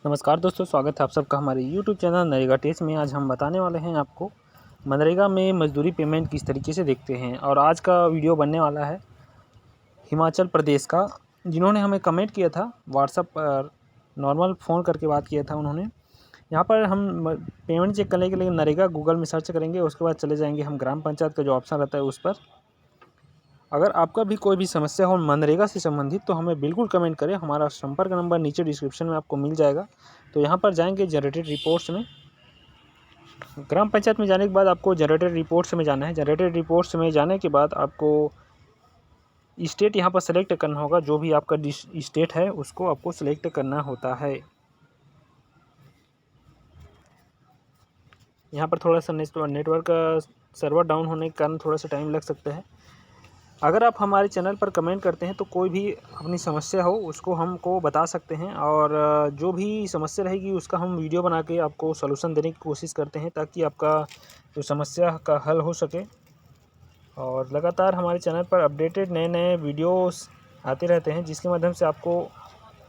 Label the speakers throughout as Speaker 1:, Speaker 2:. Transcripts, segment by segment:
Speaker 1: नमस्कार दोस्तों, स्वागत है आप सबका हमारे YouTube चैनल नरेगा टेस्ट में। आज हम बताने वाले हैं आपको मनरेगा में मजदूरी पेमेंट किस तरीके से देखते हैं। और आज का वीडियो बनने वाला है हिमाचल प्रदेश का। जिन्होंने हमें कमेंट किया था व्हाट्सएप पर, नॉर्मल फ़ोन करके बात किया था उन्होंने। यहाँ पर हम पेमेंट चेक करने के लिए नरेगा गूगल में सर्च करेंगे, उसके बाद चले जाएंगे हम ग्राम पंचायत का जो ऑप्शन रहता है उस पर। अगर आपका भी कोई भी समस्या हो मनरेगा से संबंधित तो हमें बिल्कुल कमेंट करें। हमारा संपर्क नंबर नीचे डिस्क्रिप्शन में आपको मिल जाएगा। तो यहाँ पर जाएंगे जनरेटेड रिपोर्ट्स में। ग्राम पंचायत में जाने के बाद आपको जनरेटेड रिपोर्ट्स में जाना है। जनरेटेड रिपोर्ट्स में जाने के बाद आपको स्टेट यहाँ पर सेलेक्ट करना होगा। जो भी आपका स्टेट है उसको आपको सेलेक्ट करना होता है। यहाँ पर थोड़ा सा नेटवर्क सर्वर डाउन होने के कारण थोड़ा सा टाइम लग सकता है। अगर आप हमारे चैनल पर कमेंट करते हैं तो कोई भी अपनी समस्या हो उसको हमको बता सकते हैं, और जो भी समस्या रहेगी उसका हम वीडियो बना के आपको सलूशन देने की कोशिश करते हैं ताकि आपका जो समस्या का हल हो सके। और लगातार हमारे चैनल पर अपडेटेड नए नए वीडियोस आते रहते हैं, जिसके माध्यम से आपको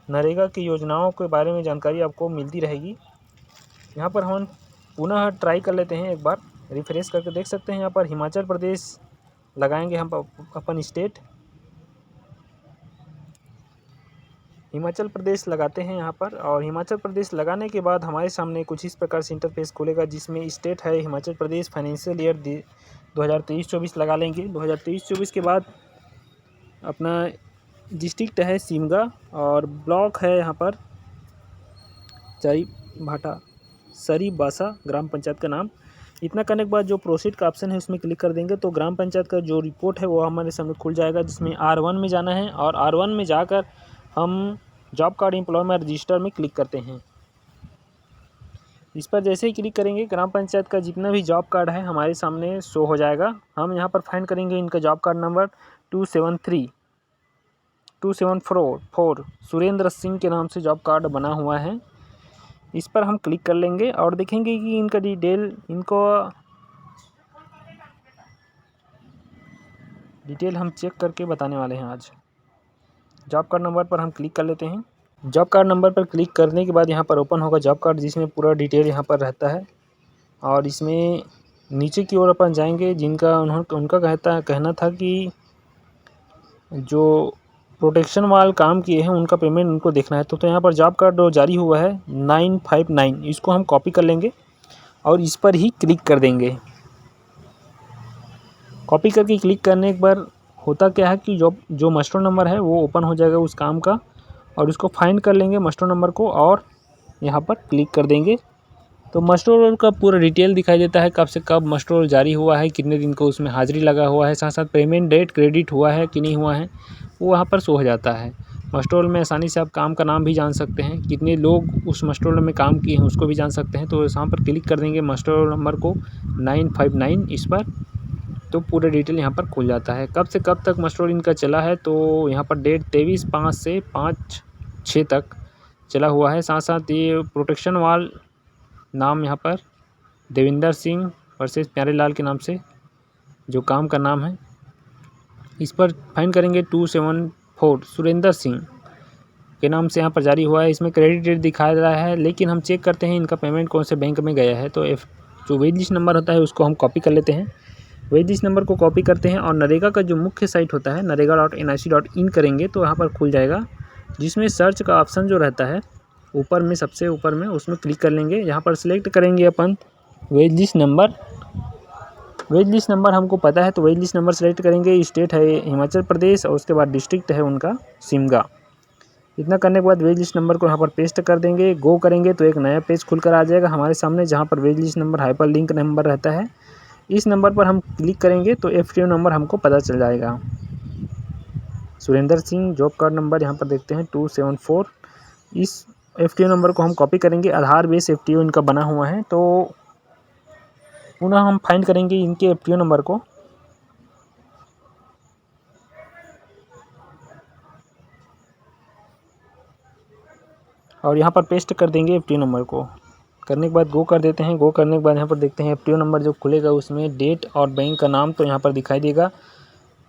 Speaker 1: नरेगा की योजनाओं के बारे में जानकारी आपको मिलती रहेगी। यहाँ पर हम पुनः ट्राई कर लेते हैं, एक बार रिफ्रेश करके देख सकते हैं। यहाँ पर हिमाचल प्रदेश लगाएंगे हम अपन स्टेट, हिमाचल प्रदेश लगाते हैं यहाँ पर। और हिमाचल प्रदेश लगाने के बाद हमारे सामने कुछ इस प्रकार से इंटरफेस खुलेगा, जिसमें स्टेट है हिमाचल प्रदेश। फाइनेंशियल ईयर 2023-24 लगा लेंगे। 2023-24 के बाद अपना डिस्ट्रिक्ट है शिमगा, और ब्लॉक है यहाँ पर चारी भाटा सरीबासा ग्राम पंचायत का नाम। इतना करने के बाद जो प्रोसीड का ऑप्शन है उसमें क्लिक कर देंगे तो ग्राम पंचायत का जो रिपोर्ट है वो हमारे सामने खुल जाएगा, जिसमें R1 में जाना है। और R1 में जाकर हम जॉब कार्ड एम्प्लॉयमेंट रजिस्टर में क्लिक करते हैं। इस पर जैसे ही क्लिक करेंगे ग्राम पंचायत का जितना भी जॉब कार्ड है हमारे सामने शो हो जाएगा। हम यहाँ पर फाइंड करेंगे इनका job card number 2734 Surendra Singh के नाम से जॉब कार्ड बना हुआ है। इस पर हम क्लिक कर लेंगे और देखेंगे कि इनका डिटेल हम चेक करके बताने वाले हैं आज। जॉब कार्ड नंबर पर हम क्लिक कर लेते हैं। जॉब कार्ड नंबर पर क्लिक करने के बाद यहाँ पर ओपन होगा जॉब कार्ड, जिसमें पूरा डिटेल यहाँ पर रहता है। और इसमें नीचे की ओर अपन जाएंगे, जिनका उनका कहना था कि जो प्रोटेक्शन वाल काम किए हैं उनका पेमेंट उनको देखना है। तो यहाँ पर जॉब कार्ड जारी हुआ है 959, इसको हम कॉपी कर लेंगे और इस पर ही क्लिक कर देंगे। कॉपी करके क्लिक करने के बाद होता क्या है कि जो मस्टर नंबर है वो ओपन हो जाएगा उस काम का, और उसको फाइंड कर लेंगे मस्टर नंबर को और यहाँ पर क्लिक कर देंगे। तो मस्टर रोल का पूरा डिटेल दिखाई देता है, कब से कब मस्टर रोल जारी हुआ है, कितने दिन को उसमें हाजिरी लगा हुआ है, साथ साथ पेमेंट डेट क्रेडिट हुआ है कि नहीं हुआ है वो वहाँ पर शो हो जाता है। मस्टर रोल में आसानी से आप काम का नाम भी जान सकते हैं, कितने लोग उस मस्टर रोल में काम किए हैं उसको भी जान सकते हैं। तो यहाँ पर क्लिक कर देंगे मस्टर रोल नंबर को 959 इस पर, तो पूरा डिटेल यहाँ पर खुल जाता है। कब से कब तक मस्टर रोल इनका चला है तो यहाँ पर डेट 23/5 से 5/6 तक चला हुआ है। साथ साथ ये प्रोटेक्शन वाल नाम यहाँ पर देविंदर सिंह वर्सेस प्यारेलाल के नाम से जो काम का नाम है, इस पर फाइन करेंगे 274 सुरेंद्र सिंह के नाम से यहाँ पर जारी हुआ है। इसमें क्रेडिट डेट दिखा रहा है, लेकिन हम चेक करते हैं इनका पेमेंट कौन से बैंक में गया है। तो जो वेज लिस्ट नंबर होता है उसको हम कॉपी कर लेते हैं। वेज लिस्ट नंबर को कॉपी करते हैं और नरेगा का जो मुख्य साइट होता है narega.nic.in करेंगे तो यहाँ पर खुल जाएगा, जिसमें सर्च का ऑप्शन जो रहता है ऊपर में, सबसे ऊपर में, उसमें क्लिक कर लेंगे। यहाँ पर सिलेक्ट करेंगे अपन wage list number. Wage list number हमको पता है तो वेज लिस्ट नंबर सेलेक्ट करेंगे। स्टेट है हिमाचल प्रदेश और उसके बाद डिस्ट्रिक्ट है उनका शिमगा। इतना करने के बाद वेज लिस्ट नंबर को यहाँ पर पेस्ट कर देंगे। गो करेंगे तो एक नया पेज खुलकर आ जाएगा हमारे सामने, जहाँ पर wage list number hyperlink number रहता है। इस नंबर पर हम क्लिक करेंगे तो FTO नंबर हमको पता चल जाएगा। Surendra Singh job card number यहाँ पर देखते हैं 274। इस FTO नंबर को हम कॉपी करेंगे। आधार बेस FTO इनका बना हुआ है, तो पुनः हम फाइंड करेंगे इनके FTO नंबर को। और यहाँ पर पेस्ट कर देंगे FTO नंबर को। करने के बाद गो कर देते हैं। गो करने के बाद यहाँ पर देखते हैं FTO नंबर जो खुलेगा उसमें डेट और बैंक का नाम तो यहाँ पर दिखाई देगा।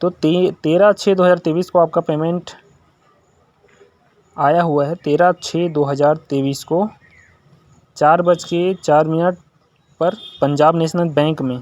Speaker 1: तो 13/6/2023 को आपका पेमेंट आया हुआ है 13/6/2023 को 4:04 पर पंजाब नेशनल बैंक में